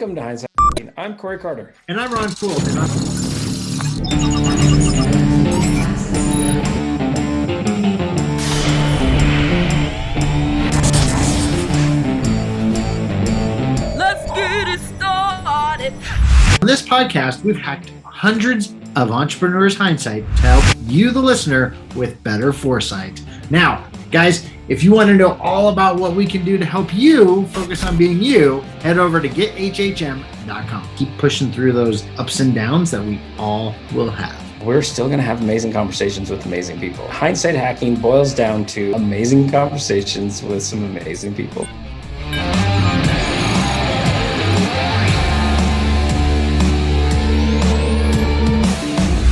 Welcome to Hindsight. I'm Corey Carter. And I'm Ron Poole. Let's get it started. On this podcast, we've hacked hundreds of entrepreneurs' hindsight to help you, the listener, with better foresight. Now, guys, if you want to know all about what we can do to help you focus on being you, head over to gethhm.com. Keep pushing through those ups and downs that we all will have. We're still going to have amazing conversations with amazing people. Hindsight hacking boils down to amazing conversations with some amazing people.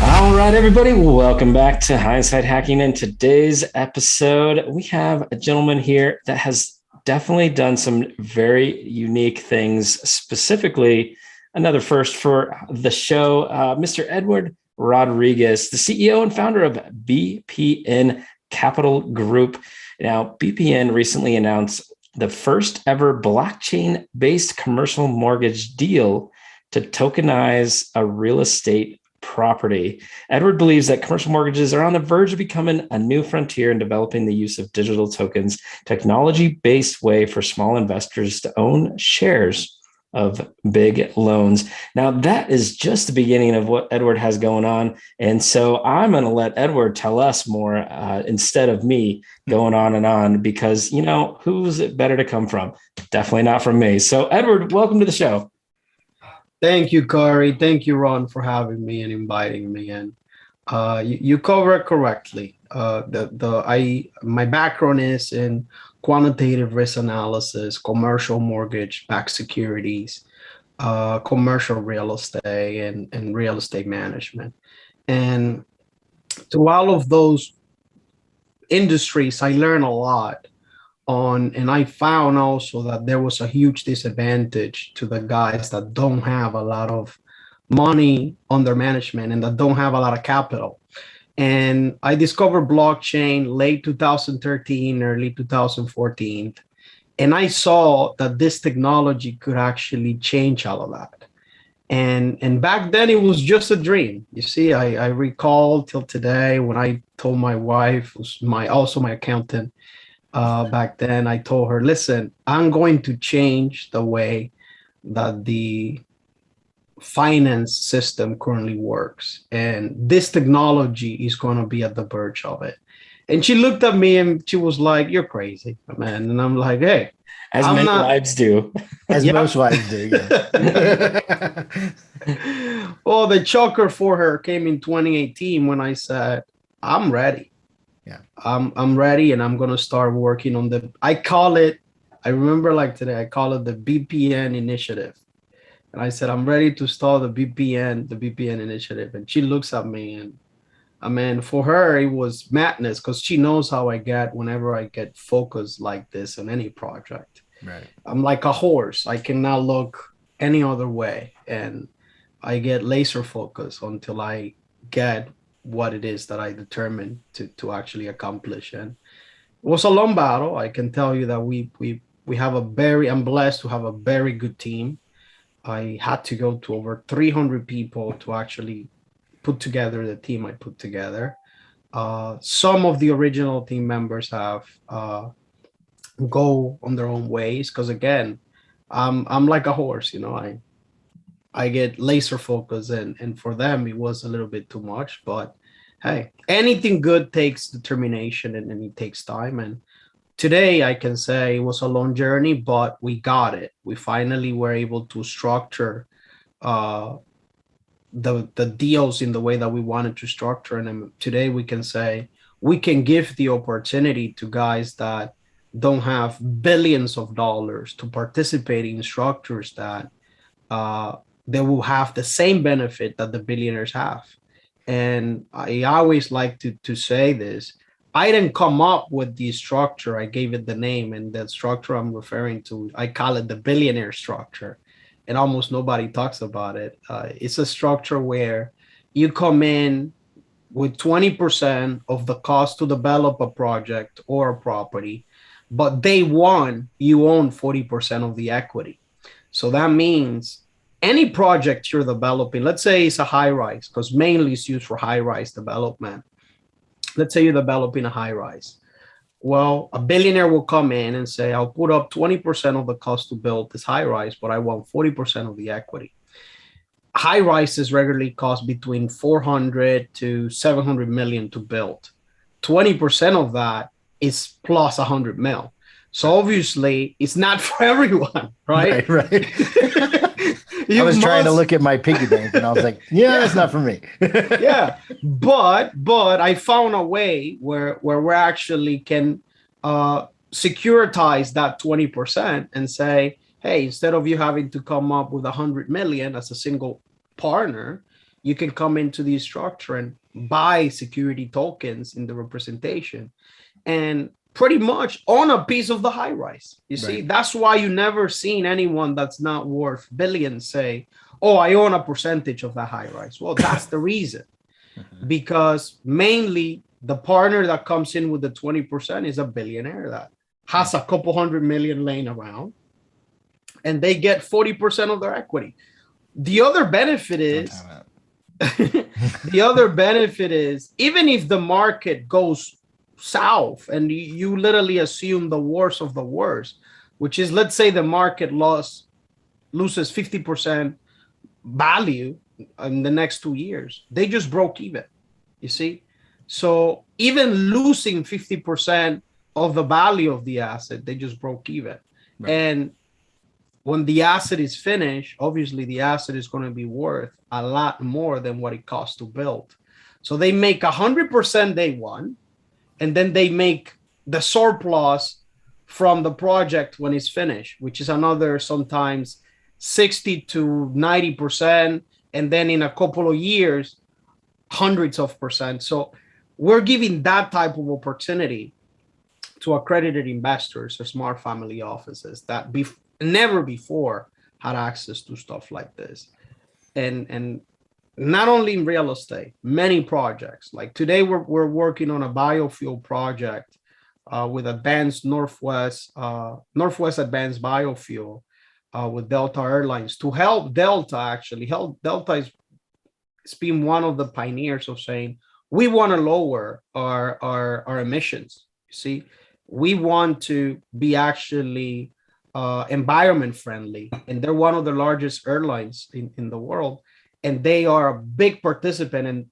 All right, everybody, welcome back to Hindsight Hacking. In today's episode, we have a gentleman here that has definitely done some very unique things, specifically another first for the show, Mr. Edward Rodriguez, the CEO and founder of BPN Capital Group. Now, BPN recently announced the first ever blockchain-based commercial mortgage deal to tokenize a real estate property. Edward believes that commercial mortgages are on the verge of becoming a new frontier in developing the use of digital tokens, technology-based way for small investors to own shares of big loans. Now, that is just the beginning of what Edward has going on. And so I'm going to let Edward tell us more instead of me going on, because, you know, who's it better to come from? Definitely not from me. So Edward, welcome to the show. Thank you, Corey. Thank you, Ron, for having me and inviting me in. You cover it correctly. My background is in quantitative risk analysis, commercial mortgage-backed securities, commercial real estate, and real estate management. And through all of those industries, I learned a lot and I found also that there was a huge disadvantage to the guys that don't have a lot of money under management and that don't have a lot of capital. And I discovered blockchain late 2013, early 2014. And I saw that this technology could actually change all of that. And back then it was just a dream. You see, I recall till today when I told my wife, who's also my accountant, back then, I told her, listen, I'm going to change the way that the finance system currently works. And this technology is going to be at the verge of it. And she looked at me and she was like, you're crazy, man. And I'm like, hey. As many wives do. As most wives do, yeah. Well, the choker for her came in 2018 when I said, I'm ready. Yeah, I'm ready, and I'm gonna start working on I remember like today, I call it the BPN initiative. And I said, I'm ready to start the BPN initiative. And she looks at me, and I mean, for her, it was madness because she knows how I get whenever I get focused like this on any project. Right. I'm like a horse. I cannot look any other way. And I get laser focused until I get what it is that I determined to actually accomplish. And it was a long battle. I can tell you that we have I'm blessed to have a very good team. I had to go to over 300 people to actually put together the team I put together. Some of the original team members have go on their own ways because, again, I'm like a horse, you know. I get laser focused, and for them it was a little bit too much. But hey, anything good takes determination and it takes time. And today I can say it was a long journey, but we got it. We finally were able to structure the deals in the way that we wanted to structure. And today we can say we can give the opportunity to guys that don't have billions of dollars to participate in structures that they will have the same benefit that the billionaires have. And I always like to say this. I didn't come up with the structure. I gave it the name, and that structure I'm referring to, I call it the Billionaire Structure. And almost nobody talks about it. It's a structure where you come in with 20% of the cost to develop a project or a property, but day one, you own 40% of the equity. So that means any project you're developing, let's say it's a high rise, because mainly it's used for high rise development. Let's say you're developing a high rise. Well, a billionaire will come in and say, I'll put up 20% of the cost to build this high rise, but I want 40% of the equity. High rises regularly cost between 400 to 700 million to build. 20% of that is plus 100 mil. So obviously it's not for everyone, right? Right. I was trying to look at my piggy bank and I was like, yeah, that's not for me. Yeah, but I found a way where we actually can securitize that 20% and say, hey, instead of you having to come up with 100 million as a single partner, you can come into the structure and buy security tokens in the representation and pretty much own a piece of the high rise. You see, that's why you never seen anyone that's not worth billions say, oh, I own a percentage of that high rise. Well, that's the reason. Because mainly the partner that comes in with the 20% is a billionaire that has a couple 100 million laying around, and they get 40% of their equity. The other benefit is even if the market goes south and you literally assume the worst of the worst, which is, let's say the market loses 50% value in the next 2 years, they just broke even, you see. So even losing 50% of the value of the asset, they just broke even. And when the asset is finished, obviously the asset is going to be worth a lot more than what it costs to build. So they make 100% day one, and then they make the surplus from the project when it's finished, which is another sometimes 60 to 90%. And then in a couple of years, hundreds of percent. So we're giving that type of opportunity to accredited investors or smart family offices that never before had access to stuff like this. And not only in real estate, many projects. Like today, we're working on a biofuel project with Advanced Northwest Advanced Biofuel with Delta Airlines to help Delta. Actually, Delta is been one of the pioneers of saying we want to lower our emissions. You see, we want to be actually environment friendly, and they're one of the largest airlines in the world. And they are a big participant, and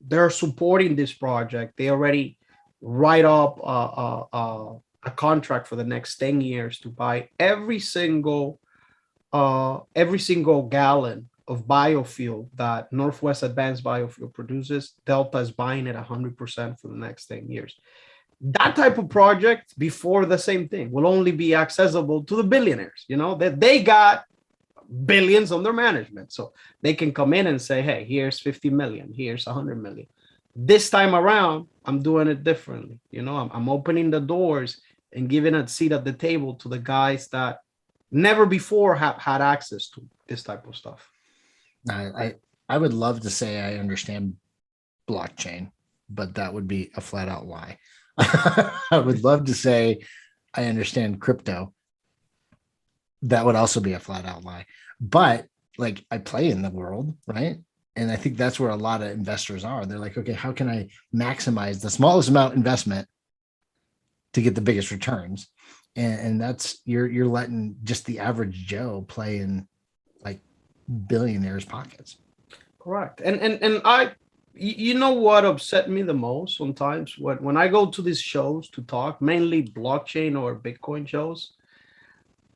they're supporting this project. They already write up a contract for the next 10 years to buy every single gallon of biofuel that Northwest Advanced Biofuel produces. Delta is buying it 100% for the next 10 years. That type of project before the same thing will only be accessible to the billionaires, that they got billions under management. So they can come in and say, hey, here's 50 million, here's 100 million. This time around, I'm doing it differently. I'm opening the doors and giving a seat at the table to the guys that never before have had access to this type of stuff. I would love to say I understand blockchain, but that would be a flat out lie. I would love to say I understand crypto. That would also be a flat out lie. But like, I play in the world, right? And I think that's where a lot of investors are. They're like, okay, how can I maximize the smallest amount investment to get the biggest returns? And that's you're letting just the average Joe play in like billionaires' pockets. Correct. And I, what upset me the most sometimes when I go to these shows to talk, mainly blockchain or Bitcoin shows,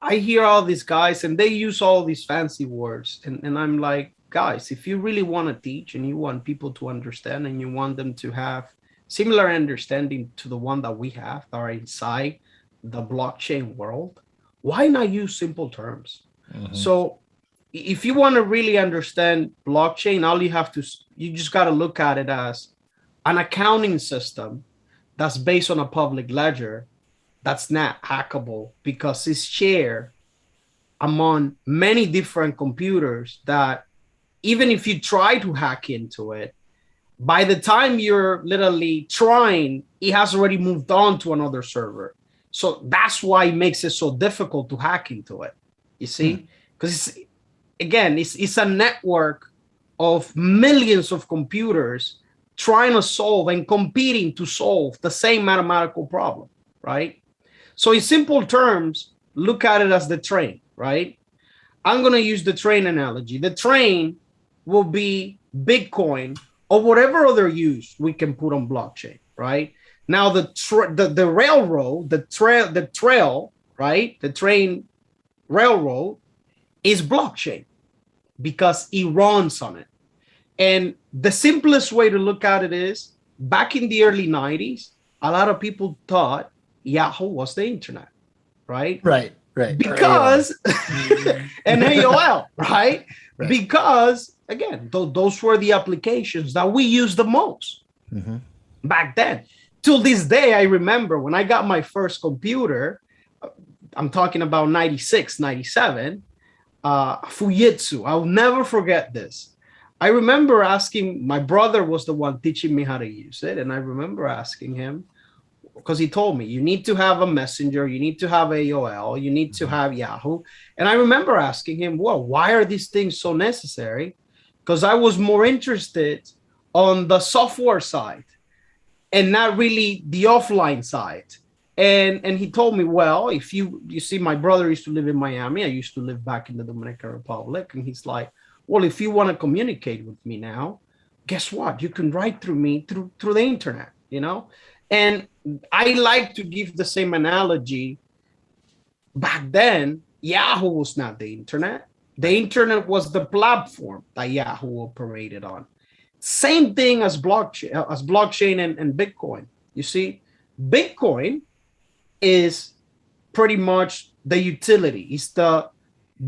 I hear all these guys and they use all these fancy words. And I'm like, guys, if you really want to teach and you want people to understand and you want them to have similar understanding to the one that we have that are inside the blockchain world, why not use simple terms? Mm-hmm. So if you want to really understand blockchain, you just got to look at it as an accounting system that's based on a public ledger that's not hackable because it's shared among many different computers that even if you try to hack into it, by the time you're literally trying, it has already moved on to another server. So that's why it makes it so difficult to hack into it, you see? because it's a network of millions of computers trying to solve and competing to solve the same mathematical problem, right? So in simple terms, look at it as the train, right? I'm going to use the train analogy. The train will be Bitcoin or whatever other use we can put on blockchain, right? Now the railroad, the trail, right? The train railroad is blockchain because it runs on it. And the simplest way to look at it is back in the early 90s, a lot of people thought Yahoo was the internet, right? Right. Because and AOL, right? Because again, those were the applications that we used the most back then. Till this day, I remember when I got my first computer, I'm talking about 96, 97, Fujitsu. I'll never forget this. I remember asking, my brother was the one teaching me how to use it. And I remember asking him, because he told me, you need to have a messenger, you need to have AOL, you need to have Yahoo. And I remember asking him, well, why are these things so necessary? Because I was more interested on the software side and not really the offline side. And he told me, well, if you see, my brother used to live in Miami. I used to live back in the Dominican Republic. And he's like, well, if you want to communicate with me now, guess what? You can write through me through the internet, you know? And I like to give the same analogy. Back then, Yahoo was not the internet. The internet was the platform that Yahoo operated on. Same thing as blockchain and Bitcoin. You see, Bitcoin is pretty much the utility. It's the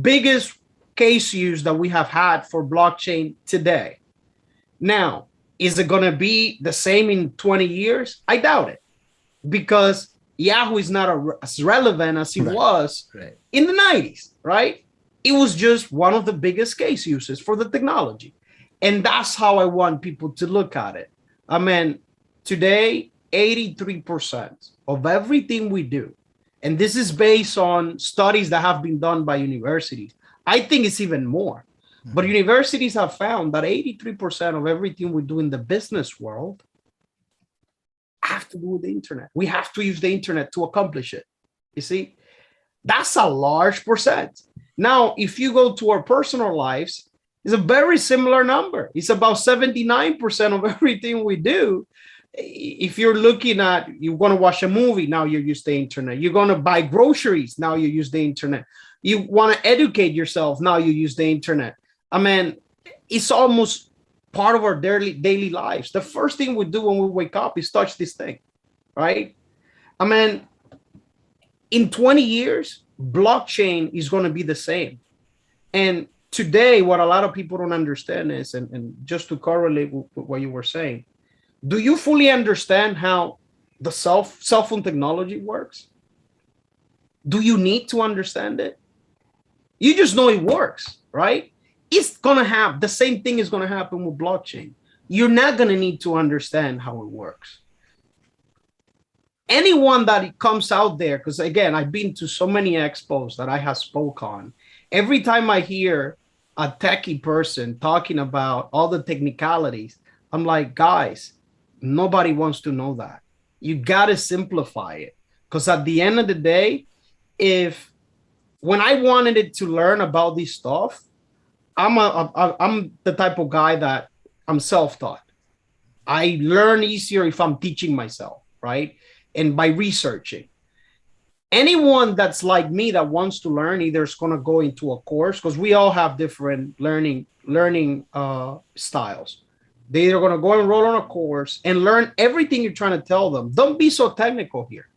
biggest case use that we have had for blockchain today. Now, is it going to be the same in 20 years? I doubt it, because Yahoo is not as relevant as it was in the 90s, right? It was just one of the biggest case uses for the technology. And that's how I want people to look at it. I mean, today, 83% of everything we do, and this is based on studies that have been done by universities. I think it's even more. But universities have found that 83% of everything we do in the business world have to do with the internet. We have to use the internet to accomplish it. You see, that's a large percent. Now, if you go to our personal lives, it's a very similar number. It's about 79% of everything we do. If you're looking at, you want to watch a movie, now you use the internet. You're going to buy groceries, now you use the internet. You want to educate yourself, now you use the internet. I mean, it's almost part of our daily lives. The first thing we do when we wake up is touch this thing, right? I mean, in 20 years, blockchain is going to be the same. And today, what a lot of people don't understand is, and just to correlate with what you were saying, do you fully understand how the cell phone technology works? Do you need to understand it? You just know it works, right? It's going to have the same thing is going to happen with blockchain. You're not going to need to understand how it works. Anyone that comes out there, because again, I've been to so many expos that I have spoke on. Every time I hear a techie person talking about all the technicalities, I'm like, guys, nobody wants to know that. You got to simplify it. Because at the end of the day, when I wanted it to learn about this stuff, I'm the type of guy that I'm self-taught. I learn easier if I'm teaching myself, right? And by researching. Anyone that's like me that wants to learn, either is going to go into a course, because we all have different learning styles. They're either going to go enroll on a course and learn everything you're trying to tell them. Don't be so technical here.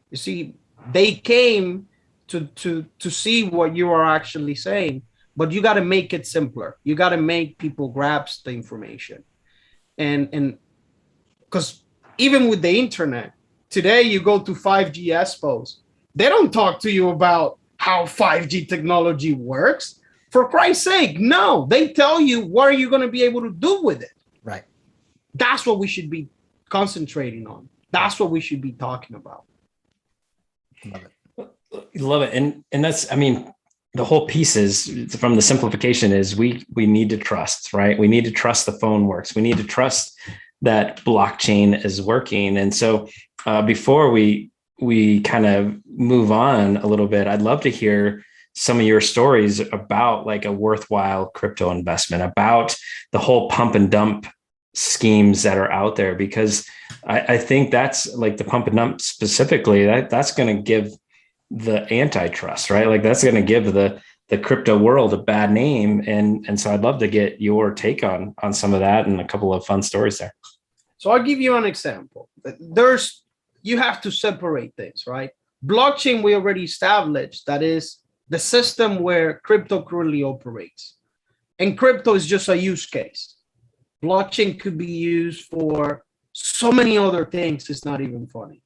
You see, they came to see what you are actually saying, but you got to make it simpler. You got to make people grasp the information. And because even with the internet, today you go to 5G expos, they don't talk to you about how 5G technology works. For Christ's sake, no. They tell you what are you going to be able to do with it. Right. That's what we should be concentrating on. That's what we should be talking about. Love it. And that's, I mean, the whole piece is, from the simplification, is we need to trust, right? We need to trust the phone works. We need to trust that blockchain is working. And so before we kind of move on a little bit, I'd love to hear some of your stories about like a worthwhile crypto investment, about the whole pump and dump schemes that are out there, because I think that's like the pump and dump specifically, that's going to give the antitrust, right? Like that's going to give the crypto world a bad name. And so I'd love to get your take on some of that and a couple of fun stories there. So I'll give you an example. You have to separate things, right? Blockchain, we already established, that is the system where crypto currently operates. And crypto is just a use case. Blockchain could be used for so many other things. It's not even funny.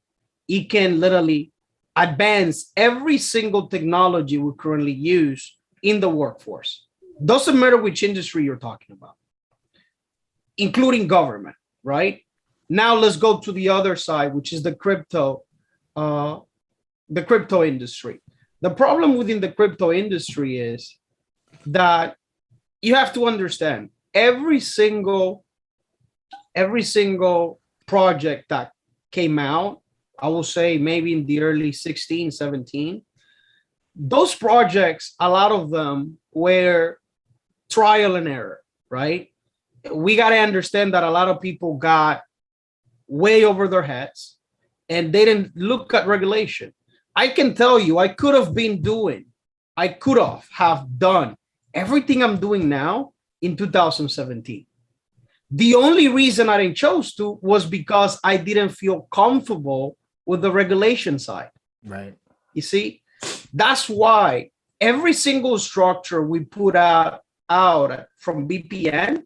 It can literally advance every single technology we currently use in the workforce. Doesn't matter which industry you're talking about, including government, right? Now let's go to the other side, which is the crypto industry. The problem within the crypto industry is that you have to understand every single project that came out, I will say maybe in the early 16, 17, those projects, a lot of them were trial and error, right? We got to understand that a lot of people got way over their heads and they didn't look at regulation. I can tell you, I could have done everything I'm doing now in 2017. The only reason I didn't chose to was because I didn't feel comfortable with the regulation side. Right. You see, that's why every single structure we put out from BPN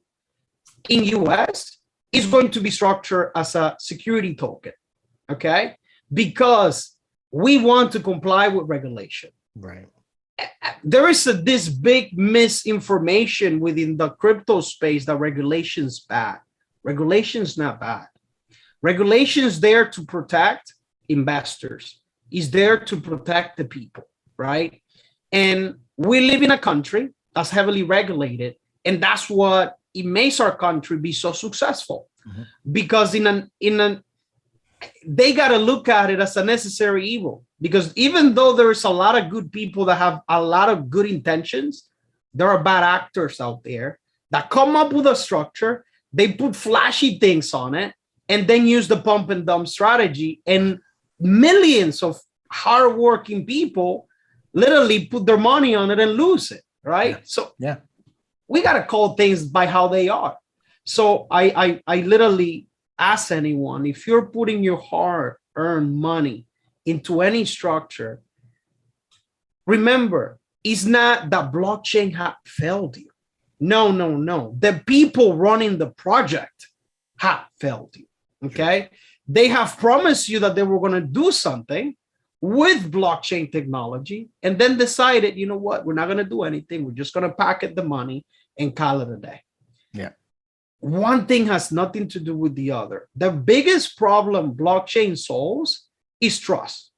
in US is going to be structured as a security token. Okay. Because we want to comply with regulation. Right. There is this big misinformation within the crypto space that regulation's bad. Regulation's not bad. Regulation's there to protect investors. Is there to protect the people, right? And we live in a country that's heavily regulated, and that's what it makes our country be so successful. Mm-hmm. Because they got to look at it as a necessary evil, because even though there's a lot of good people that have a lot of good intentions, there are bad actors out there that come up with a structure, they put flashy things on it, and then use the pump and dump strategy, and millions of hardworking people literally put their money on it and lose it, right? Yeah. So yeah, we got to call things by how they are. So I literally ask anyone, if you're putting your hard-earned money into any structure, remember, it's not that blockchain have failed you. No. The people running the project have failed you, okay? Sure. They have promised you that they were going to do something with blockchain technology and then decided, you know what, we're not going to do anything. We're just going to pocket the money and call it a day. Yeah. One thing has nothing to do with the other. The biggest problem blockchain solves is trust.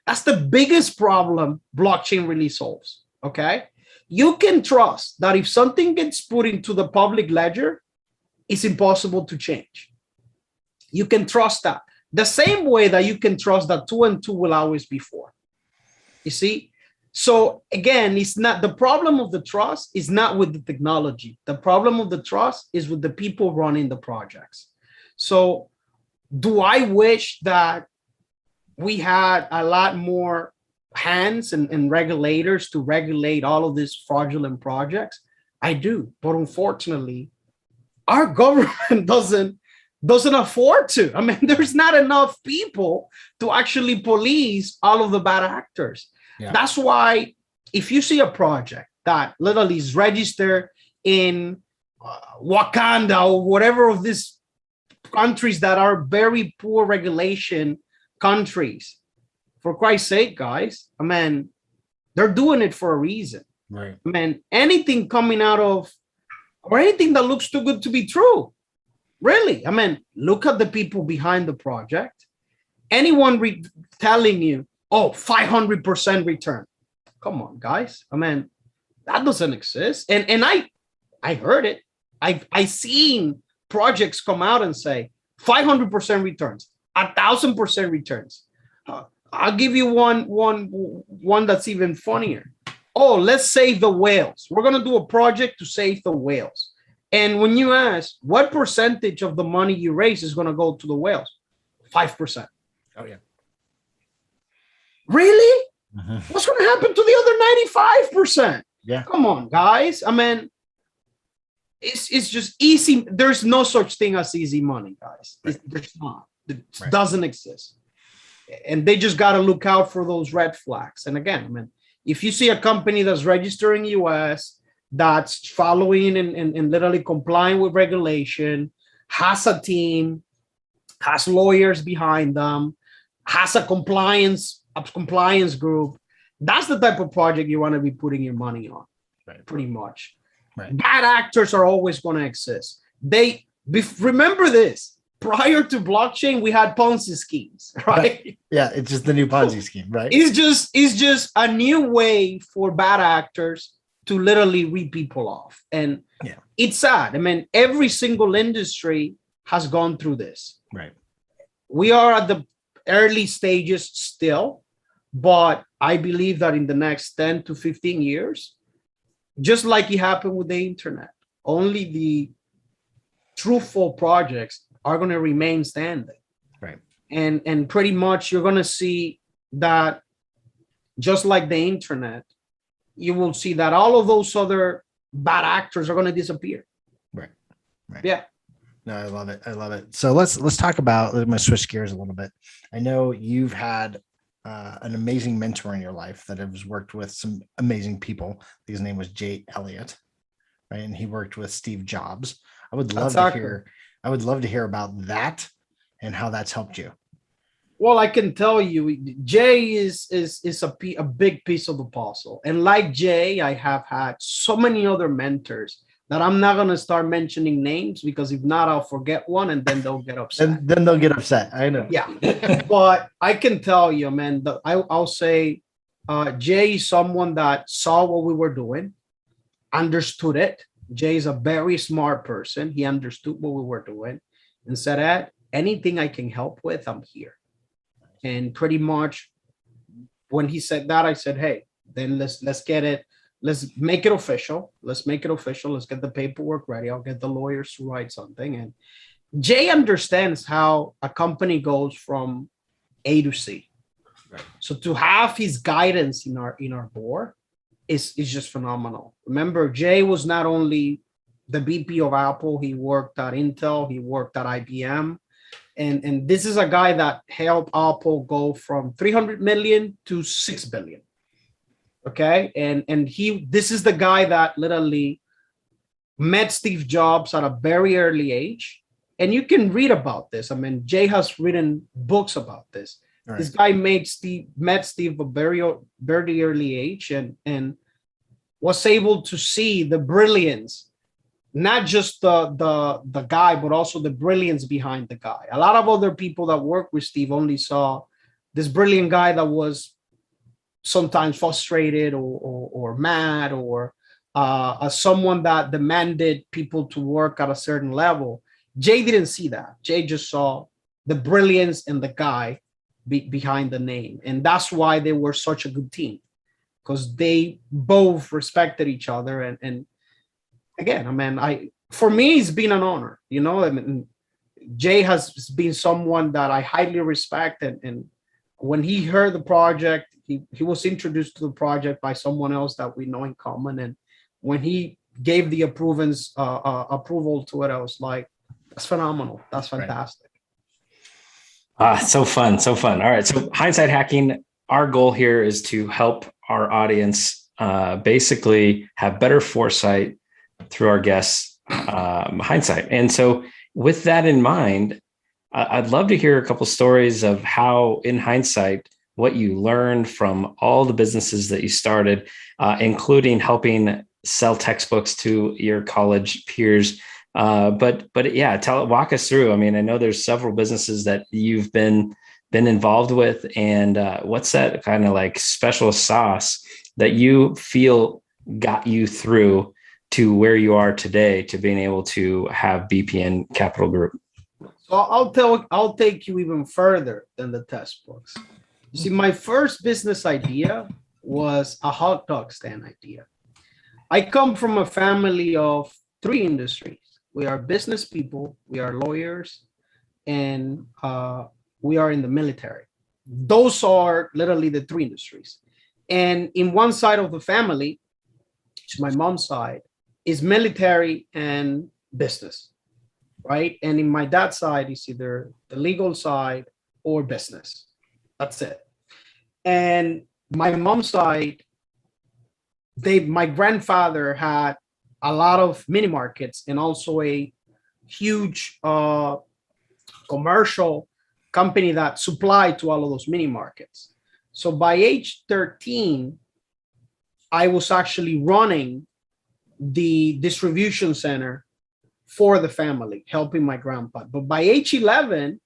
That's the biggest problem blockchain really solves, okay? You can trust that if something gets put into the public ledger, it's impossible to change. You can trust that. The same way that you can trust that 2 and 2 will always be 4. You see? So again, it's not the problem of the trust is not with the technology. The problem of the trust is with the people running the projects. So do I wish that we had a lot more hands and regulators to regulate all of these fraudulent projects? I do, but unfortunately, our government doesn't afford to. I mean, there's not enough people to actually police all of the bad actors. Yeah. That's why if you see a project that literally is registered in Wakanda or whatever of these countries that are very poor regulation countries, for Christ's sake, guys, I mean, they're doing it for a reason. Right. I mean, anything coming out of, or anything that looks too good to be true, really. I mean, look at the people behind the project. Anyone telling you, oh, 500% return. Come on, guys. I mean, that doesn't exist. And I heard it. I seen projects come out and say 500% returns, 1,000% returns. I'll give you one that's even funnier. Oh, let's save the whales. We're gonna do a project to save the whales. And when you ask what percentage of the money you raise is gonna go to the whales, 5%. Oh yeah. Really? Uh-huh. What's gonna happen to the other 95%? Yeah. Come on, guys. I mean, it's just easy. There's no such thing as easy money, guys. Right. There's not. It Right. doesn't exist. And they just got to look out for those red flags. And again, I mean, if you see a company that's registering US, that's following and literally complying with regulation, has a team, has lawyers behind them, has a compliance group, that's the type of project you want to be putting your money on. Right. Pretty much. Right. Bad actors are always going to exist. Remember this. Prior to blockchain, we had Ponzi schemes, right? Yeah, it's just the new Ponzi scheme, right? It's just a new way for bad actors to literally rip people off. And yeah, it's sad. I mean, every single industry has gone through this. Right. We are at the early stages still, but I believe that in the next 10 to 15 years, just like it happened with the internet, only the truthful projects are going to remain standing. Right. And pretty much you're going to see that just like the internet, you will see that all of those other bad actors are going to disappear. Right. Right. Yeah. No, I love it. I love it. So let's talk about, I'm going to switch gears a little bit. I know you've had an amazing mentor in your life that has worked with some amazing people. His name was Jay Elliot, right? And he worked with Steve Jobs. I would love to hear about that and how that's helped you. Well, I can tell you, Jay is a big piece of the puzzle. And like Jay, I have had so many other mentors that I'm not going to start mentioning names, because if not, I'll forget one and then they'll get upset. And then they'll get upset. I know. Yeah. But I can tell you, man, I'll say Jay is someone that saw what we were doing, understood it. Jay is a very smart person. He understood what we were doing and said, Ed, anything I can help with, I'm here. And pretty much when he said that, I said, hey, then let's get it. Let's make it official. Let's make it official. Let's get the paperwork ready. I'll get the lawyers to write something. And Jay understands how a company goes from A to C. Right. So to have his guidance in our board is just phenomenal. Remember, Jay was not only the VP of Apple, he worked at Intel, he worked at IBM. And this is a guy that helped Apple go from 300 million to 6 billion. Okay. And this is the guy that literally met Steve Jobs at a very early age. And you can read about this. I mean, Jay has written books about this. Right. This guy met Steve at a very early age and was able to see the brilliance, not just the guy, but also the brilliance behind the guy. A lot of other people that work with Steve only saw this brilliant guy that was sometimes frustrated or mad or someone that demanded people to work at a certain level. Jay didn't see that. Jay just saw the brilliance in the guy behind the name. And that's why they were such a good team, because they both respected each other. And again, I mean, for me, it's been an honor. You know, I mean, Jay has been someone that I highly respect. And when he heard the project, he was introduced to the project by someone else that we know in common. And when he gave the approval to it, I was like, that's phenomenal. That's fantastic. So fun. All right. So Hindsight Hacking, our goal here is to help our audience basically have better foresight through our guests' hindsight. And so with that in mind, I'd love to hear a couple stories of how, in hindsight, what you learned from all the businesses that you started, including helping sell textbooks to your college peers. But yeah, walk us through. I mean, I know there's several businesses that you've been involved with, and what's that kind of like special sauce that you feel got you through to where you are today, to being able to have BPN Capital Group? So I'll take you even further than the textbooks. You see, my first business idea was a hot dog stand idea. I come from a family of 3 industries. We are business people, we are lawyers, and we are in the military. Those are literally the 3 industries. And in one side of the family, which is my mom's side, is military and business, right? And in my dad's side is either the legal side or business. That's it. And my mom's side, my grandfather had a lot of mini markets and also a huge commercial company that supplied to all of those mini markets. So by age 13, I was actually running the distribution center for the family, helping my grandpa. But by age 11,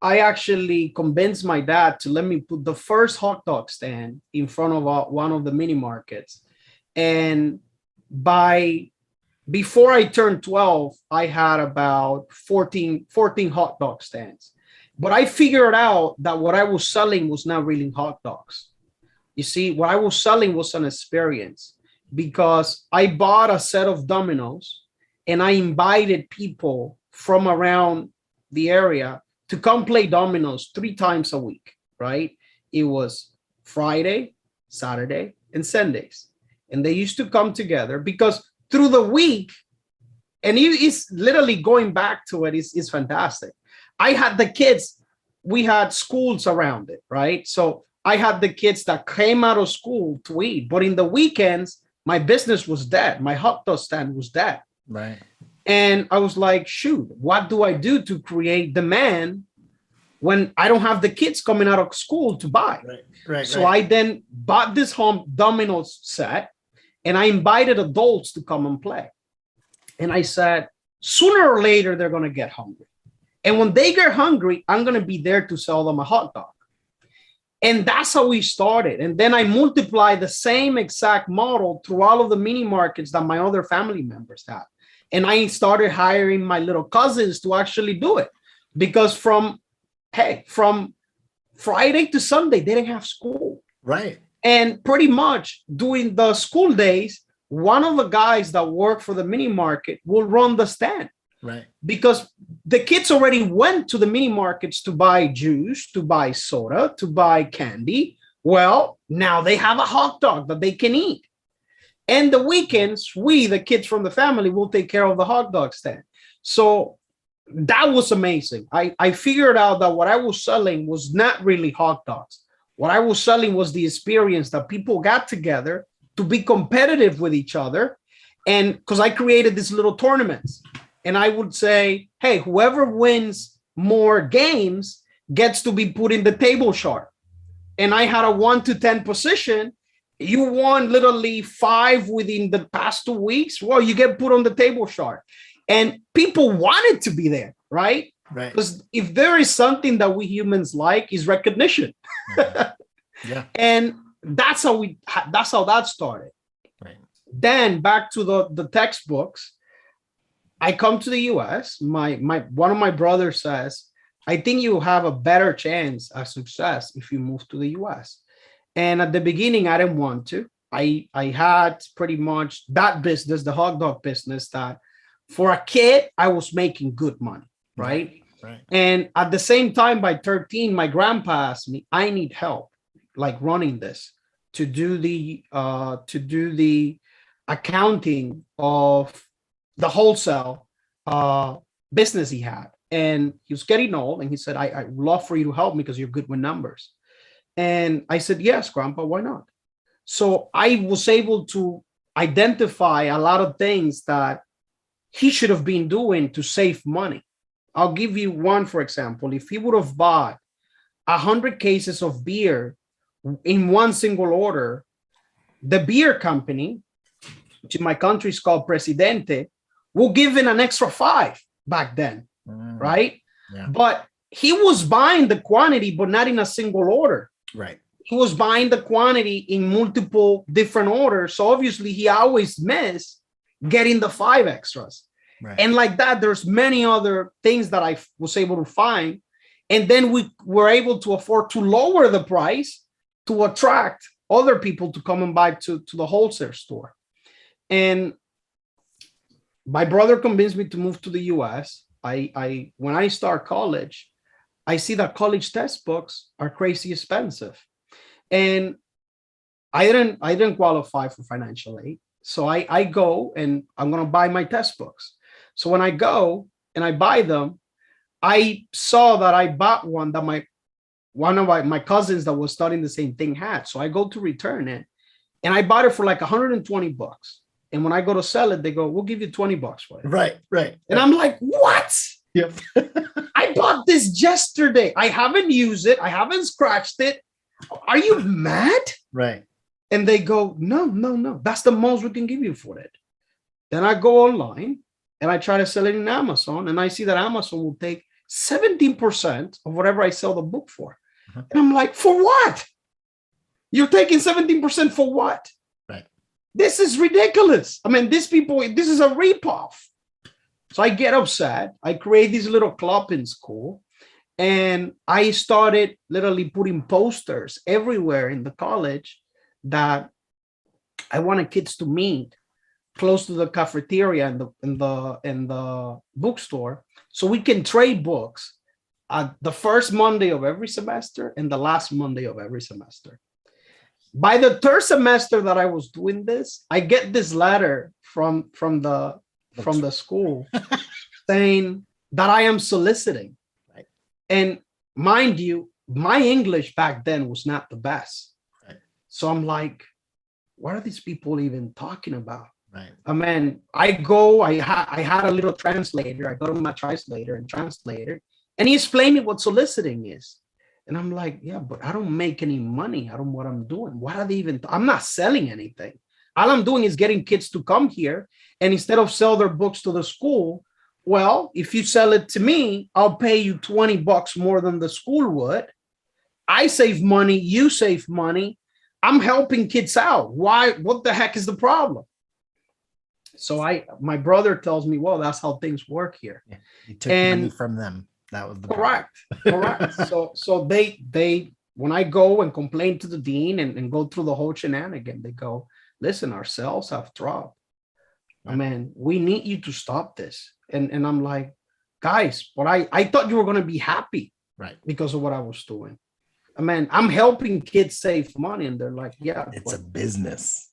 I actually convinced my dad to let me put the first hot dog stand in front of one of the mini markets. And before I turned 12, I had about 14 hot dog stands. But I figured out that what I was selling was not really hot dogs. You see, what I was selling was an experience, because I bought a set of dominoes and I invited people from around the area to come play dominoes 3 times a week, right? It was Friday, Saturday, and Sundays. And they used to come together because through the week, and it's literally going back to it, is fantastic. I had the kids, we had schools around it, right? So I had the kids that came out of school to eat, but in the weekends, my business was dead. My hot dog stand was dead. Right. And I was like, shoot, what do I do to create demand when I don't have the kids coming out of school to buy? Right. So I then bought this home dominoes set and I invited adults to come and play. And I said, sooner or later, they're going to get hungry. And when they get hungry, I'm going to be there to sell them a hot dog. And that's how we started. And then I multiplied the same exact model through all of the mini markets that my other family members had. And I started hiring my little cousins to actually do it, because from Friday to Sunday, they didn't have school. Right. And pretty much during the school days, one of the guys that work for the mini market will run the stand. Right. Because the kids already went to the mini markets to buy juice, to buy soda, to buy candy. Well, now they have a hot dog that they can eat. And the weekends, the kids from the family, will take care of the hot dog stand. So that was amazing. I figured out that what I was selling was not really hot dogs. What I was selling was the experience that people got together to be competitive with each other. And because I created these little tournaments, and I would say, hey, whoever wins more games gets to be put in the table chart. And I had a 1 to 10 position. You won literally 5 within the past 2 weeks. Well, you get put on the table chart. And people wanted to be there, right? Right. Because if there is something that we humans like, is recognition. Yeah. And that's how that started. Right. Then back to the textbooks. I come to the US. One of my brothers says, I think you have a better chance of success if you move to the US. And at the beginning, I didn't want to. I had pretty much that business, the hot dog business, that for a kid, I was making good money, right? Right. And at the same time, by 13, my grandpa asked me, I need help, like running this, to do the accounting of the wholesale business he had. And he was getting old, and he said, I would love for you to help me because you're good with numbers. And I said, yes, Grandpa, why not? So I was able to identify a lot of things that he should have been doing to save money. I'll give you one, for example. If he would have bought 100 cases of beer in one single order, the beer company, which in my country is called Presidente, will give him an extra 5 back then, right? Yeah. But he was buying the quantity, but not in a single order. Right. he was buying the quantity in multiple different orders. So obviously he always missed getting the 5 extras. Right. And like that, there's many other things that I was able to find. And then we were able to afford to lower the price to attract other people to come and buy to the wholesale store. And my brother convinced me to move to the US. When I start college, I see that college textbooks are crazy expensive. And I didn't qualify for financial aid. So I go and I'm going to buy my textbooks. So when I go and I buy them, I saw that I bought one that one of my cousins that was studying the same thing had. So I go to return it and I bought it for like $120. And when I go to sell it, they go, we'll give you $20 for it. Right. And I'm like, what? Yep. I bought this yesterday. I haven't used it. I haven't scratched it. Are you mad? Right. And they go, no. That's the most we can give you for it. Then I go online and I try to sell it in Amazon. And I see that Amazon will take 17% of whatever I sell the book for. And I'm like, for what? You're taking 17% for what? Right. This is ridiculous. I mean, this is a ripoff. So I get upset. I create this little club in school. And I started literally putting posters everywhere in the college that I wanted kids to meet close to the cafeteria and the bookstore, so we can trade books at the first Monday of every semester and the last Monday of every semester. By the third semester that I was doing this, I get this letter from the school saying that I am soliciting. Right. And mind you, my English back then was not the best. Right. So I'm like, what are these people even talking about? Right. I mean, I had a little translator. I go to my translator and he explained me what soliciting is. And I'm like, yeah, but I don't make any money out of what I'm doing. What are they even? I'm not selling anything. All I'm doing is getting kids to come here. And instead of sell their books to the school, well, if you sell it to me, I'll pay you $20 more than the school would. I save money. You save money. I'm helping kids out. Why? What the heck is the problem? So my brother tells me, well, that's how things work here. Yeah. You took money from them. That was the correct. So they when I go and complain to the dean and go through the whole shenanigan, they go, listen, our sales have dropped. I mean, we need you to stop this. And I'm like, guys, but I thought you were going to be happy, right, because of what I was doing. I mean, I'm helping kids save money, and they're like, yeah, it's a business.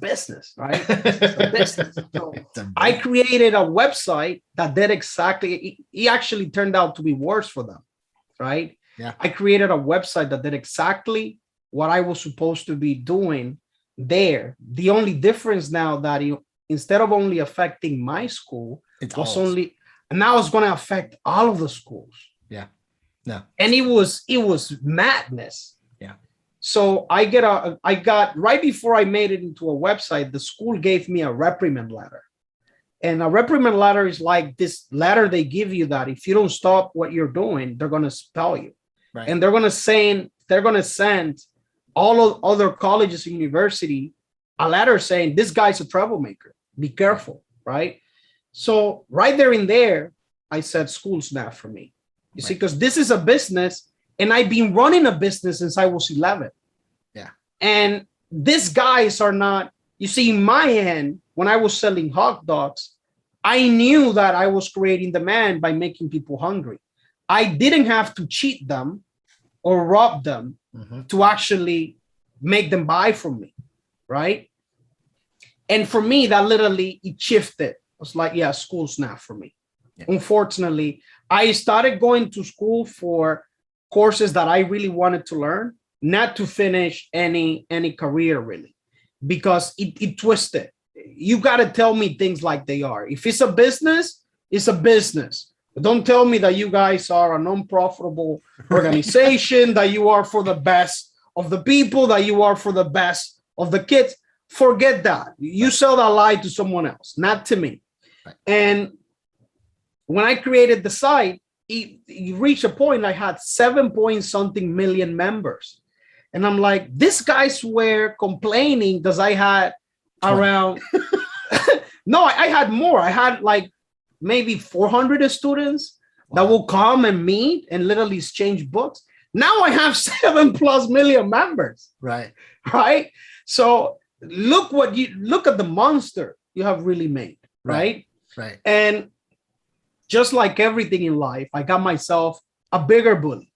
Business, right? It's a business. So I created a website that did exactly. It actually turned out to be worse for them, right? Yeah. I created a website that did exactly what I was supposed to be doing there. The only difference now that instead of only affecting my school, now it's going to affect all of the schools. Yeah. No. And it was madness. Yeah. So I got right before I made it into a website, the school gave me a reprimand letter. And a reprimand letter is like this letter they give you that if you don't stop what you're doing, they're going to expel you. Right. And they're going to send all of other colleges and university a letter saying this guy's a troublemaker. Be careful, right? So right there in there, I said school's not for me. You see, because this is a business. And I've been running a business since I was 11. Yeah. And these guys are not, you see, in my end, when I was selling hot dogs, I knew that I was creating demand by making people hungry. I didn't have to cheat them or rob them to actually make them buy from me, right? And for me, that literally, it shifted. I was like, yeah, school's not for me. Yeah. Unfortunately, I started going to school for courses that I really wanted to learn, not to finish any career really, because it twisted. You got to tell me things like they are. If it's a business, it's a business. But don't tell me that you guys are a non-profitable organization, that you are for the best of the people, that you are for the best of the kids. Forget that. You sell that lie to someone else, not to me. And when I created the site, it reached a point I had 7 point something million members. And I'm like, these guys were complaining because I had 20. around, no, I had more. I had like maybe 400 students that will come and meet and literally exchange books. Now I have 7+ million members. Right. Right. So look at the monster you have really made. Right. Right. And just like everything in life, I got myself a bigger bully.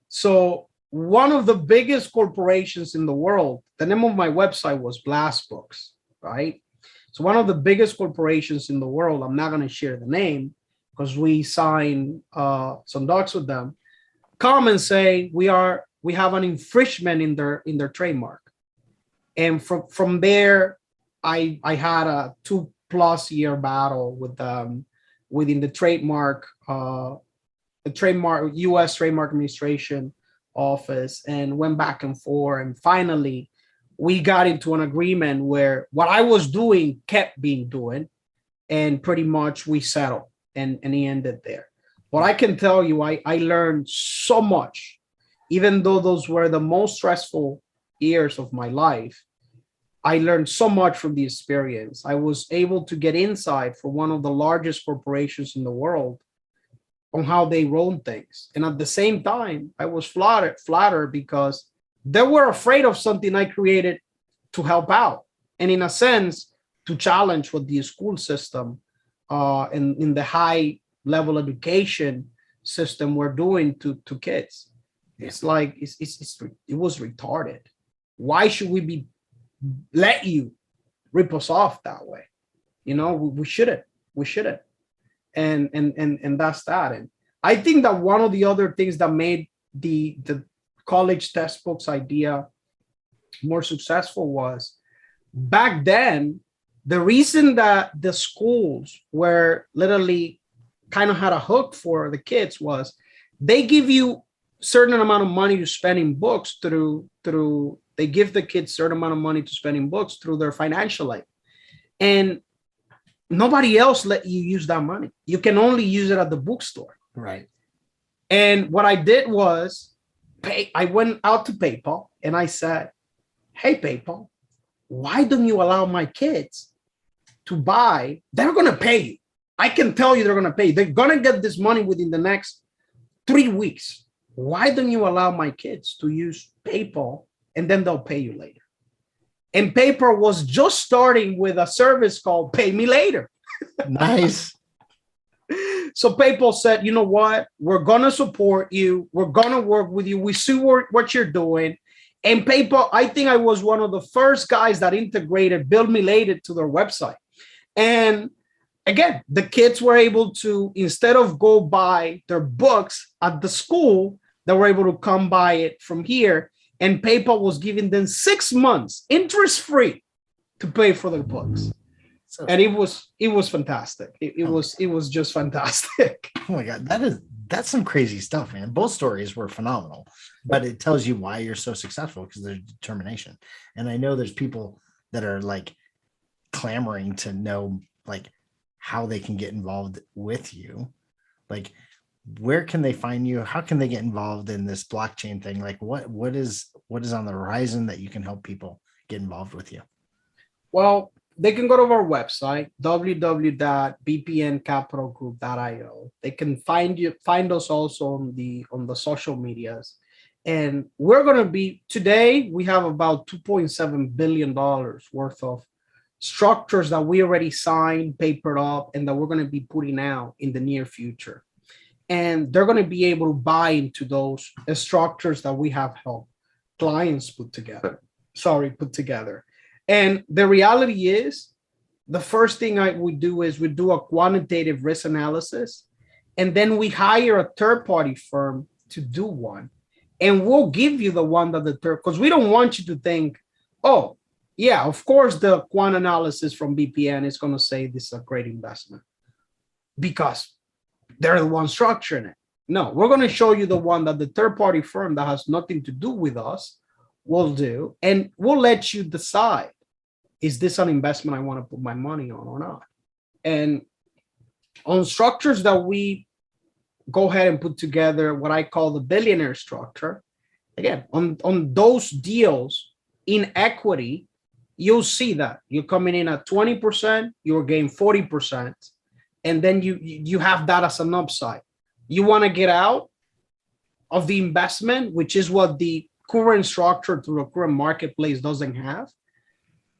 So one of the biggest corporations in the world, the name of my website was Blast Books, right? So one of the biggest corporations in the world, I'm not going to share the name because we signed some docs with them, come and say we have an infringement in their trademark. And from there, I had a 2+ year battle with them within the trademark U.S. Trademark Administration office, and went back and forth. And finally, we got into an agreement where what I was doing kept being doing, and pretty much we settled, and it ended there. But I can tell you, I learned so much, even though those were the most stressful years of my life. I learned so much from the experience. I was able to get insight for one of the largest corporations in the world on how they run things. And at the same time, I was flattered because they were afraid of something I created to help out. And in a sense, to challenge what the school system in the high level education system we're doing to kids. It's like, it was retarded. Why should we let you rip us off that way? We shouldn't. And that's that. And I think that one of the other things that made the college textbooks idea more successful was back then, the reason that the schools were literally kind of had a hook for the kids was they give you certain amount of money to spend in books they give the kids certain amount of money to spend in books through their financial aid. And nobody else let you use that money. You can only use it at the bookstore. Right. And what I did was I went out to PayPal and I said, hey, PayPal, why don't you allow my kids to buy? They're going to pay you. I can tell you they're going to pay you. They're going to get this money within the next 3 weeks. Why don't you allow my kids to use PayPal and then they'll pay you later? And PayPal was just starting with a service called Pay Me Later. Nice. So PayPal said, you know what? We're going to support you. We're going to work with you. We see what you're doing. And PayPal, I think I was one of the first guys that integrated Bill Me Later to their website. And again, the kids were able to, instead of go buy their books at the school, they were able to come buy it from here. And PayPal was giving them 6 months interest-free to pay for their books. So, and it was fantastic. It was just fantastic. oh my God, that's some crazy stuff, man. Both stories were phenomenal, but it tells you why you're so successful, because there's determination. And I know there's people that are like clamoring to know like how they can get involved with you. Like, where can they find you? How can they get involved in this blockchain thing? Like what is on the horizon that you can help people get involved with you? Well, they can go to our website, www.bpncapitalgroup.io. They can find us also on the social medias. And we're going to be, today, we have about $2.7 billion worth of structures that we already signed, papered up, and that we're going to be putting out in the near future. And they're going to be able to buy into those structures that we have helped clients put together. And the reality is, the first thing I would do is we do a quantitative risk analysis, and then we hire a third-party firm to do one. And we'll give you the one that because we don't want you to think, oh, yeah, of course, the quant analysis from BPN is going to say this is a great investment because they're the one structuring it. No, we're going to show you the one that the third-party firm that has nothing to do with us will do, and we'll let you decide, is this an investment I want to put my money on or not? And on structures that we go ahead and put together, what I call the Billionaire Structure, again, on those deals in equity, you'll see that you're coming in at 20%, you're getting 40%, and then you have that as an upside. You want to get out of the investment, which is what the current structure through the current marketplace doesn't have.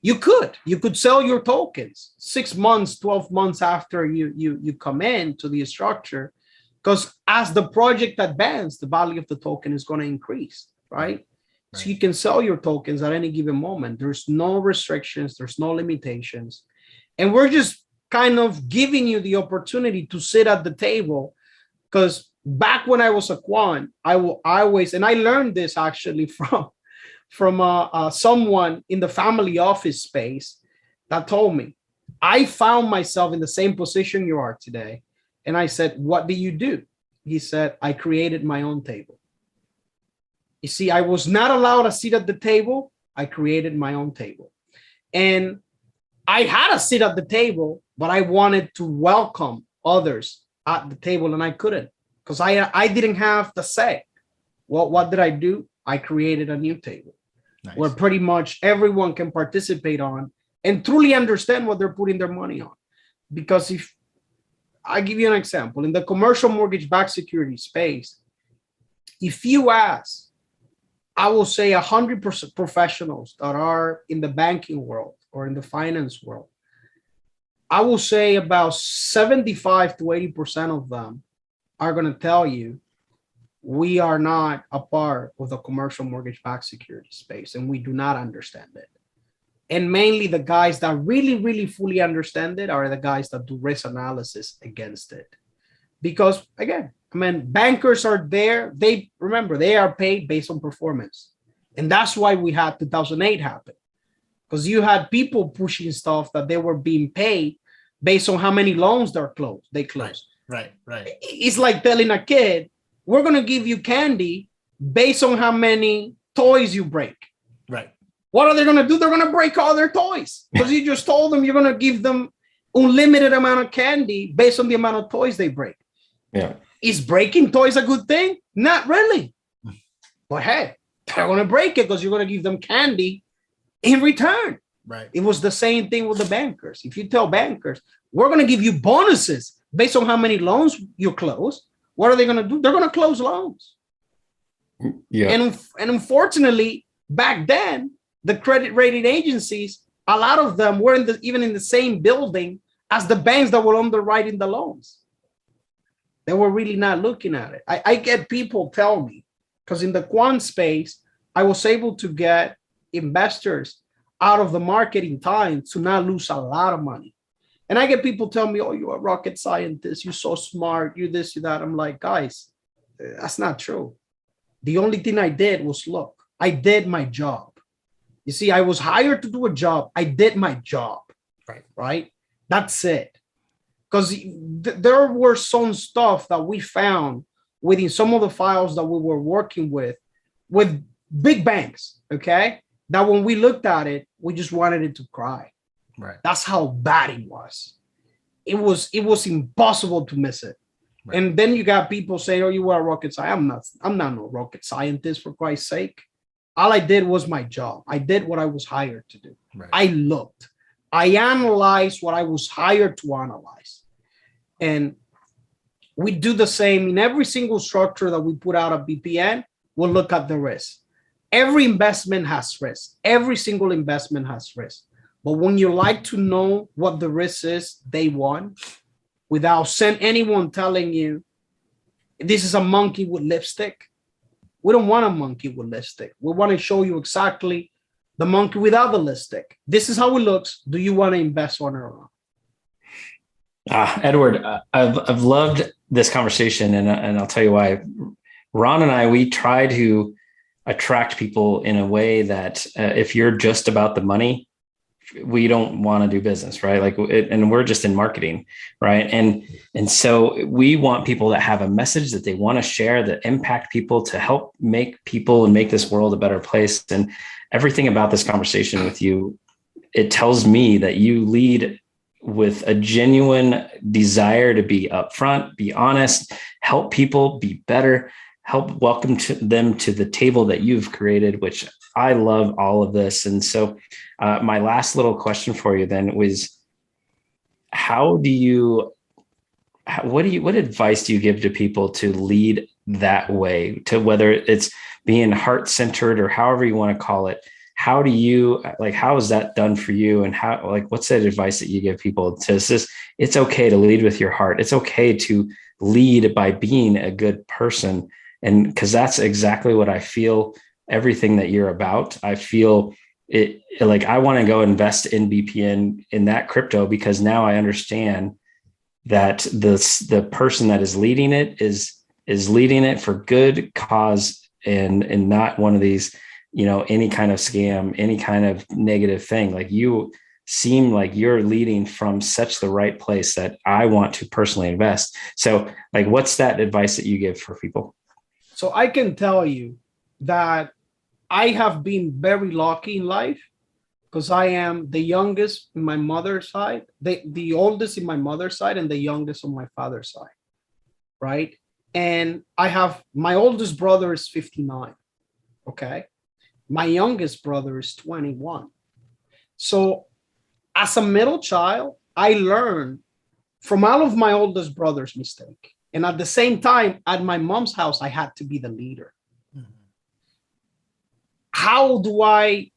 You could sell your tokens 6 months, 12 months after you come into the structure, because as the project advances, the value of the token is going to increase, right? So you can sell your tokens at any given moment. There's no restrictions, there's no limitations. And we're just kind of giving you the opportunity to sit at the table, because back when I was a quant, I always, and I learned this actually from someone in the family office space that told me, I found myself in the same position you are today. And I said, what do you do? He said, I created my own table. You see, I was not allowed a seat at the table. I created my own table. And I had a seat at the table, but I wanted to welcome others at the table, and I couldn't, because I didn't have the say. Well, what did I do? I created a new table. Nice. Where pretty much everyone can participate on and truly understand what they're putting their money on. Because if I give you an example, in the commercial mortgage-backed security space, if you ask, I will say 100% professionals that are in the banking world or in the finance world, I will say about 75 to 80% of them are going to tell you, we are not a part of the commercial mortgage-backed security space, and we do not understand it. And mainly the guys that really, really fully understand it are the guys that do risk analysis against it. Because again, I mean, bankers are there. They are paid based on performance. And that's why we had 2008 happen. Because you had people pushing stuff that they were being paid based on how many loans they closed. Right. It's like telling a kid, we're going to give you candy based on how many toys you break. Right. What are they going to do? They're going to break all their toys, because you just told them you're going to give them unlimited amount of candy based on the amount of toys they break. Yeah. Is breaking toys a good thing? Not really. But hey, they're going to break it because you're going to give them candy in return. Right. It was the same thing with the bankers. If you tell bankers, we're going to give you bonuses based on how many loans you close, what are they going to do? They're going to close loans. Yeah. And unfortunately, back then, the credit rating agencies, a lot of them were even in the same building as the banks that were underwriting the loans. They were really not looking at it. I get people tell me, because in the quant space, I was able to get investors out of the market in time to not lose a lot of money. And I get people tell me, oh, you're a rocket scientist. You're so smart. You this, you that. I'm like, guys, that's not true. The only thing I did was look. I did my job. You see, I was hired to do a job. I did my job. Right? That's it. Because there were some stuff that we found within some of the files that we were working with big banks, okay? That when we looked at it, we just wanted it to cry. Right. That's how bad it was. It was impossible to miss it. Right. And then you got people say, oh, you were a rocket scientist. I'm not no rocket scientist, for Christ's sake. All I did was my job. I did what I was hired to do. Right. I looked. I analyzed what I was hired to analyze. And we do the same in every single structure that we put out at BPN. We'll look at the risk. Every investment has risk. Every single investment has risk. But when you like to know what the risk is day one, without anyone telling you, this is a monkey with lipstick, we don't want a monkey with lipstick. We want to show you exactly the monkey without the lipstick. This is how it looks. Do you want to invest on or not? Edward, I've loved this conversation, and I'll tell you why. Ron and I, we try to attract people in a way that if you're just about the money, we don't want to do business, right? And we're just in marketing, right? And so we want people that have a message that they want to share, that impact people, to help make people and make this world a better place. And everything about this conversation with you, it tells me that you lead with a genuine desire to be upfront, be honest, help people be better, help welcome them to the table that you've created, which I love all of this. And so my last little question for you then was, what advice do you give to people to lead that way, to whether it's being heart-centered or however you want to call it? How is that done for you? And what's that advice that you give people to it's okay to lead with your heart. It's okay to lead by being a good person. And because that's exactly what I feel, everything that you're about. I feel it like I want to go invest in BPN in that crypto, because now I understand that the person that is leading it is leading it for good cause and not one of these, any kind of scam, any kind of negative thing. Like, you seem like you're leading from such the right place that I want to personally invest. So what's that advice that you give for people? So I can tell you that I have been very lucky in life, because I am the youngest in my mother's side, the oldest in my mother's side, and the youngest on my father's side, right? And my oldest brother is 59, okay? My youngest brother is 21. So as a middle child, I learned from all of my oldest brother's mistake. And at the same time, at my mom's house, I had to be the leader. How do I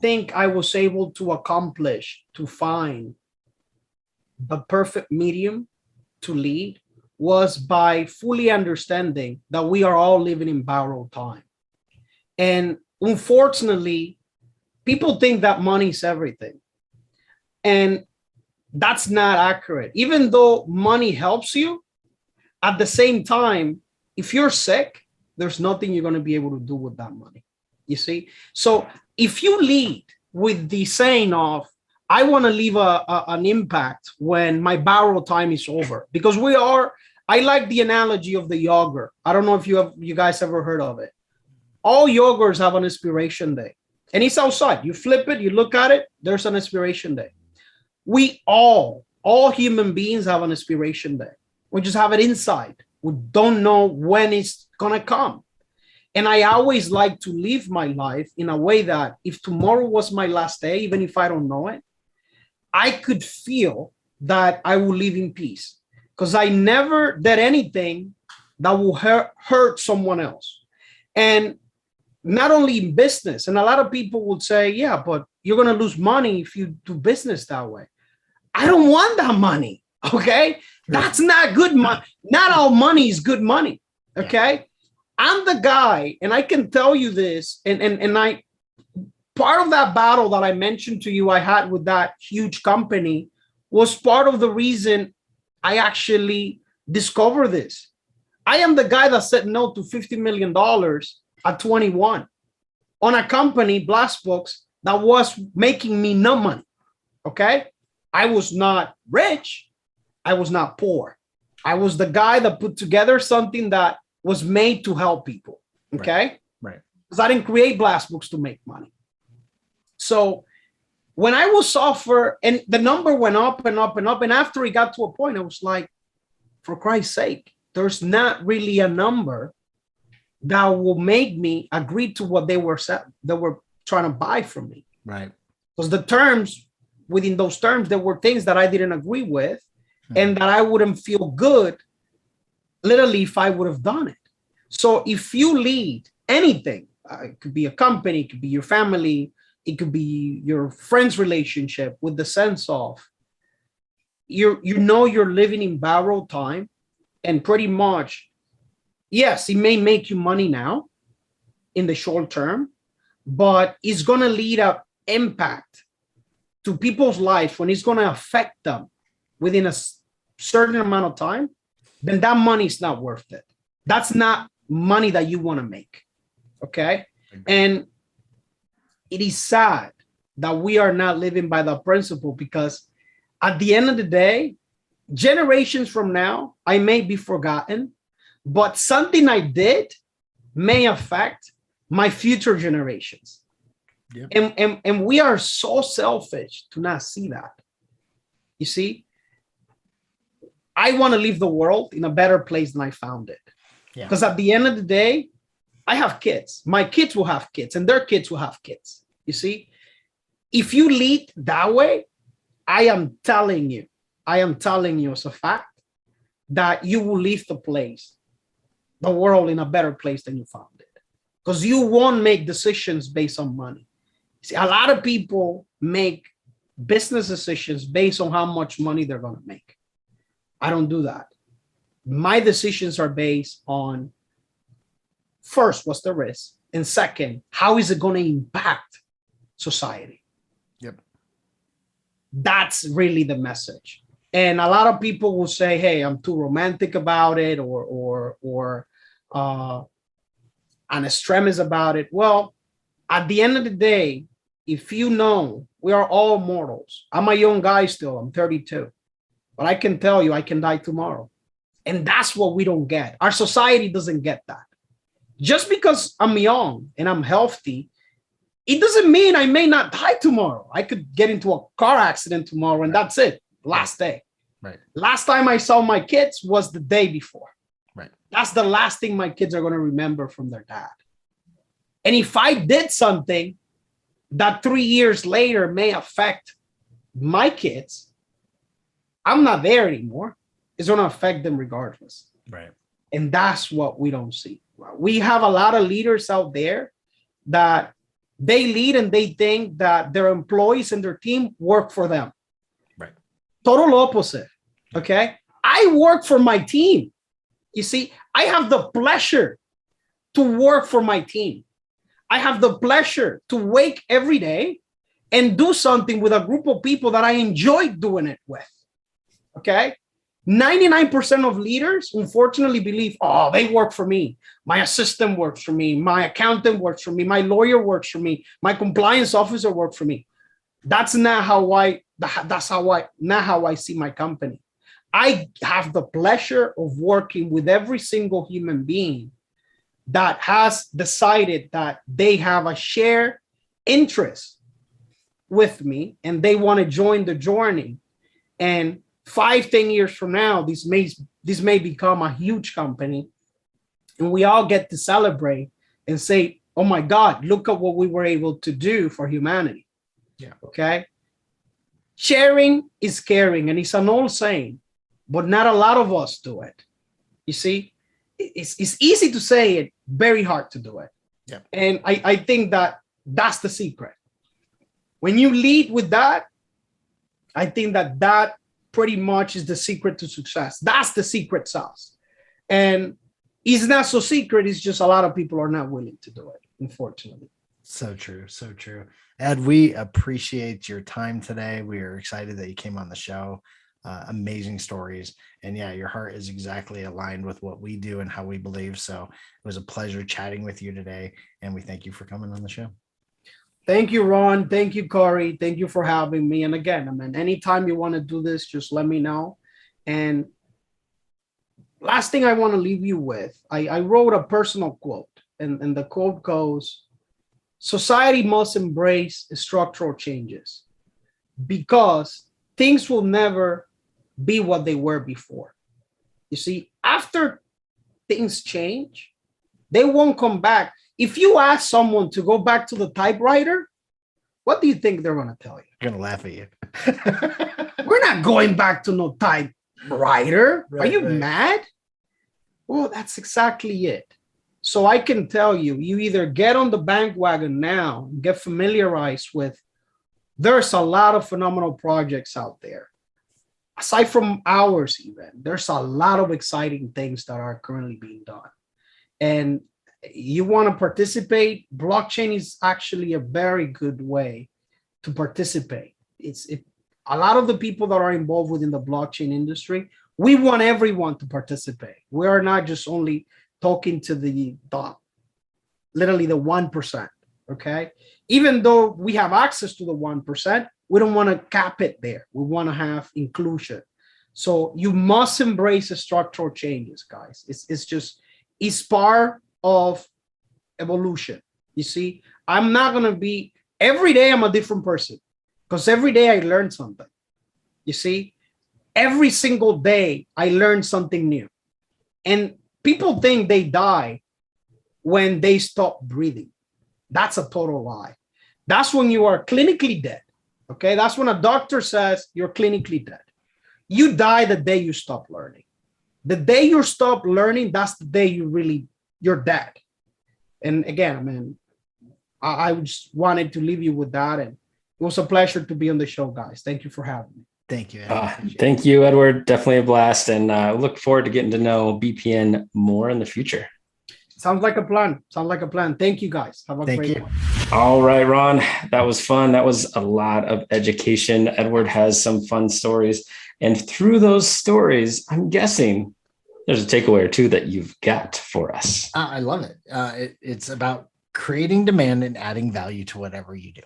think I was able to find the perfect medium to lead? Was by fully understanding that we are all living in borrowed time. And unfortunately, people think that money is everything. And that's not accurate. Even though money helps you, at the same time, if you're sick, there's nothing you're going to be able to do with that money. You see? So if you lead with the saying of, I want to leave an impact when my borrowed time is over, because I like the analogy of the yogurt. I don't know if you guys ever heard of it. All yogurts have an expiration date, and it's outside. You flip it, you look at it, there's an expiration date. We all human beings have an expiration date. We just have it inside. We don't know when it's going to come. And I always like to live my life in a way that if tomorrow was my last day, even if I don't know it, I could feel that I will live in peace, because I never did anything that will hurt someone else. And not only in business, and a lot of people would say, yeah, but you're going to lose money if you do business that way. I don't want that money. Okay. That's not good money. Not all money is good money. Okay. I'm the guy, and I can tell you this, and I, part of that battle that I mentioned to you I had with that huge company was part of the reason I actually discovered this. I am the guy that said no to $50 million at 21 on a company, Blast Books, that was making me no money. Okay. I was not rich. I was not poor. I was the guy that put together something that was made to help people. Okay. Right. Because I didn't create Blast Books to make money. So when I was offered, and the number went up and up and up, and after it got to a point, I was like, for Christ's sake, there's not really a number that will make me agree to what they were trying to buy from me. Right. Because the terms, within those terms, there were things that I didn't agree with, and that I wouldn't feel good, literally, if I would have done it. So if you lead anything, it could be a company, it could be your family, it could be your friend's relationship, with the sense of you're living in borrowed time, and pretty much, yes, it may make you money now in the short term, but it's going to lead up impact to people's lives when it's going to affect them within a certain amount of time, then that money is not worth it. That's not money that you want to make. Okay. And it is sad that we are not living by the principle, because at the end of the day, generations from now, I may be forgotten, but something I did may affect my future generations. Yep. And we are so selfish to not see that. You see, I want to leave the world in a better place than I found it. Yeah. Because at the end of the day, I have kids. My kids will have kids, and their kids will have kids. You see, if you lead that way, I am telling you as a fact that you will leave the world in a better place than you found it. Because you won't make decisions based on money. See, a lot of people make business decisions based on how much money they're going to make. I don't do that. My decisions are based on, first, what's the risk? And second, how is it going to impact society? Yep. That's really the message. And a lot of people will say, hey, I'm too romantic about it, or an extremist about it. Well, at the end of the day, if you know, we are all mortals. I'm a young guy still, I'm 32, but I can tell you I can die tomorrow. And that's what we don't get. Our society doesn't get that. Just because I'm young and I'm healthy, it doesn't mean I may not die tomorrow. I could get into a car accident tomorrow and that's it. Last day. Right. Last time I saw my kids was the day before. Right. That's the last thing my kids are going to remember from their dad. And if I did something that 3 years later may affect my kids, I'm not there anymore. It's going to affect them regardless. Right. And that's what we don't see. We have a lot of leaders out there that they lead and they think that their employees and their team work for them. Right. Total opposite. Okay. I work for my team. You see, I have the pleasure to work for my team. I have the pleasure to wake every day and do something with a group of people that I enjoy doing it with. Okay. 99% of leaders, unfortunately, believe, oh, they work for me. My assistant works for me. My accountant works for me. My lawyer works for me. My compliance officer works for me. That's not how I see my company. I have the pleasure of working with every single human being that has decided that they have a shared interest with me and they want to join the journey. And 5-10 years from now, this may become a huge company, and we all get to celebrate and say, oh my God, look at what we were able to do for humanity. Yeah. Okay. Sharing is caring, and it's an old saying, but not a lot of us do it. You see, it's easy to say it, very hard to do it. Yeah. And I think that's the secret. When you lead with that, I think that pretty much is the secret to success. That's the secret sauce. And it's not so secret. It's just a lot of people are not willing to do it, unfortunately. So true. So true. Ed, we appreciate your time today. We are excited that you came on the show. Amazing stories. And yeah, your heart is exactly aligned with what we do and how we believe. So it was a pleasure chatting with you today. And we thank you for coming on the show. Thank you, Ron. Thank you, Corey. Thank you for having me. And again, I mean, anytime you want to do this, just let me know. And last thing I want to leave you with, I wrote a personal quote, and the quote goes, society must embrace structural changes because things will never be what they were before. You see, after things change, they won't come back. If you ask someone to go back to the typewriter, what do you think they're going to tell you? I'm going to laugh at you. We're not going back to no typewriter. Right, Are you right. mad? Well, that's exactly it. So I can tell you, you either get on the bandwagon now and get familiarized with, there's a lot of phenomenal projects out there. Aside from ours even, there's a lot of exciting things that are currently being done. And you want to participate, blockchain is actually a very good way to participate. A lot of the people that are involved within the blockchain industry, we want everyone to participate. We are not just only talking to literally the 1%, okay? Even though we have access to the 1%, we don't want to cap it there. We want to have inclusion. So you must embrace the structural changes, guys. It's part of evolution. You see, I'm not going to be, every day I'm a different person because every day I learn something. You see, every single day I learn something new. And people think they die when they stop breathing. That's a total lie. That's when you are clinically dead. Okay, that's when a doctor says you're clinically dead. You die the day you stop learning. The day you stop learning, that's the day you're dead. And again, man, I just wanted to leave you with that. And it was a pleasure to be on the show, guys. Thank you for having me. Thank you. Thank you, Edward. Definitely a blast. And look forward to getting to know BPN more in the future. Sounds like a plan. Thank you, guys. Have a great one. All right, Ron, that was fun. That was a lot of education. Edward has some fun stories. And through those stories, I'm guessing there's a takeaway or two that you've got for us. I love it. It's about creating demand and adding value to whatever you do.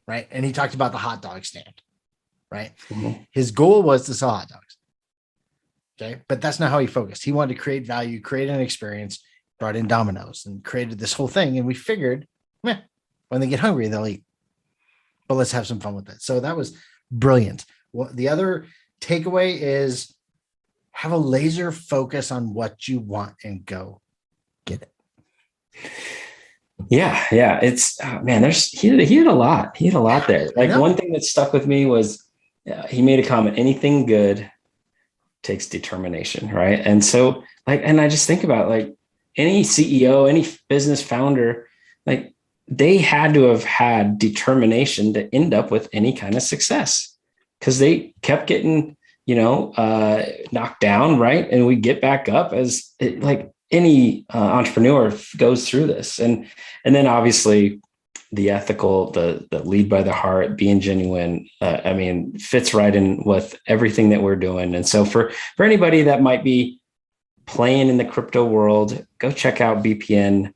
Right. And he talked about the hot dog stand. Right. Mm-hmm. His goal was to sell hot dogs. Okay. But that's not how he focused. He wanted to create value, create an experience, brought in Domino's and created this whole thing. And we figured, when they get hungry, they'll eat. But let's have some fun with it. So that was brilliant. Well, the other takeaway is have a laser focus on what you want and go get it. Yeah. It's man, he had a lot. He had a lot there. Like one thing that stuck with me was he made a comment, anything good takes determination. Right. And so and I just think about any CEO, any business founder, they had to have had determination to end up with any kind of success because they kept getting, knocked down. Right. And we get back up as any entrepreneur goes through this. And then obviously the ethical, the lead by the heart, being genuine, fits right in with everything that we're doing. And so for anybody that might be playing in the crypto world, go check out BPN.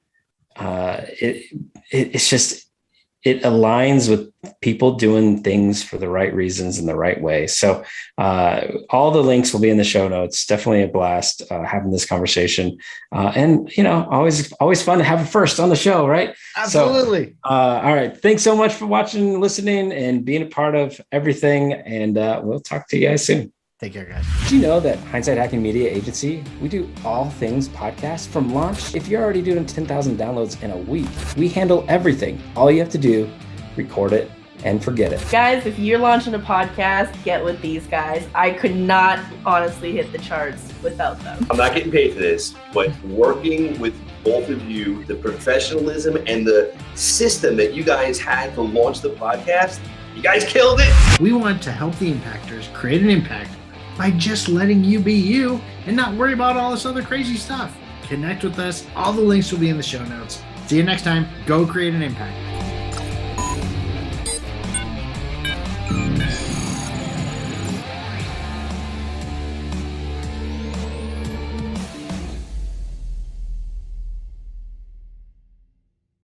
It aligns with people doing things for the right reasons in the right way. So all the links will be in the show notes. Definitely a blast having this conversation. And always fun to have a first on the show, right? Absolutely. So, all right. Thanks so much for watching, listening, and being a part of everything. And we'll talk to you guys soon. Take care, guys. Did you know that Hindsight Hacking Media Agency, we do all things podcast from launch? If you're already doing 10,000 downloads in a week, we handle everything. All you have to do, record it and forget it. Guys, if you're launching a podcast, get with these guys. I could not honestly hit the charts without them. I'm not getting paid for this, but working with both of you, the professionalism and the system that you guys had to launch the podcast, you guys killed it. We want to help the impactors create an impact by just letting you be you and not worry about all this other crazy stuff. Connect with us. All the links will be in the show notes. See you next time. Go create an impact.